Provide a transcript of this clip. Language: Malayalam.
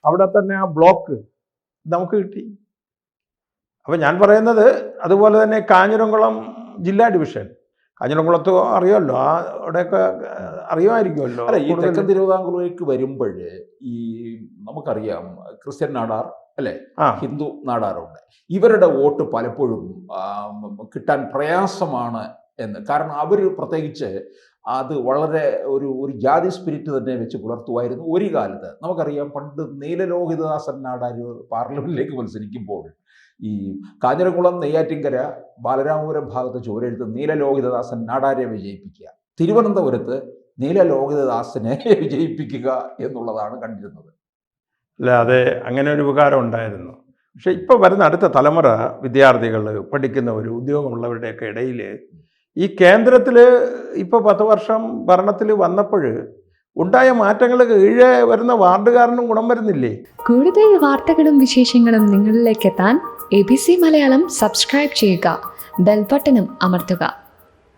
അവിടെ തന്നെ ആ ബ്ലോക്ക് നമുക്ക് കിട്ടി. അപ്പം ഞാൻ പറയുന്നത് അതുപോലെ തന്നെ കാഞ്ഞിരംകുളം ജില്ലാ ഡിവിഷൻ, കാഞ്ഞിരംകുളത്ത് അറിയാമല്ലോ, ആ അവിടെയൊക്കെ അറിയുമായിരിക്കുമല്ലോ. അല്ല, ഈ തെക്കൻ തിരുവിതാംകൂറിലേക്ക് വരുമ്പോൾ ഈ നമുക്കറിയാം ക്രിസ്ത്യൻ നാടാർ അല്ലേ, ഹിന്ദു നാടാറുണ്ട്. ഇവരുടെ വോട്ട് പലപ്പോഴും കിട്ടാൻ പ്രയാസമാണ് എന്ന്. കാരണം അവർ പ്രത്യേകിച്ച് അത് വളരെ ഒരു ജാതി സ്പിരിറ്റ് തന്നെ വെച്ച് പുലർത്തുമായിരുന്നു ഒരു കാലത്ത്. നമുക്കറിയാം പണ്ട് നീലലോഹിതദാസൻ നാടാർ പാർലമെന്റിലേക്ക് മത്സരിക്കുമ്പോൾ ഈ കാഞ്ഞിരംകുളം, നെയ്യാറ്റിൻകര, ബാലരാമപുരം ഭാഗത്ത് ചുവരെഴുത്ത് നീലലോഹിതദാസൻ നാടാരെ വിജയിപ്പിക്കുക, തിരുവനന്തപുരത്ത് നീലലോഹിതദാസനെ വിജയിപ്പിക്കുക എന്നുള്ളതാണ് കണ്ടിരുന്നത്. അല്ല, അതെ, അങ്ങനെ ഒരു ഉപകാരം ഉണ്ടായിരുന്നു. പക്ഷെ ഇപ്പോൾ വരുന്ന അടുത്ത തലമുറ വിദ്യാർത്ഥികൾ, പഠിക്കുന്നവർ, ഉദ്യോഗമുള്ളവരുടെയൊക്കെ ഇടയിൽ ഈ കേന്ദ്രത്തിൽ ഇപ്പോൾ 10 വർഷം ഭരണത്തിൽ വന്നപ്പോൾ ഉണ്ടായ മാറ്റങ്ങൾ കീഴെ വരുന്ന വാർഡുകാരനും ഗുണം വരുന്നില്ലേ? കൂടുതൽ വാർത്തകളും വിശേഷങ്ങളും നിങ്ങളിലേക്ക് എത്താൻ ABC മലയാളം സബ്സ്ക്രൈബ് ചെയ്യുക, ബെൽ ബട്ടണും അമർത്തുക.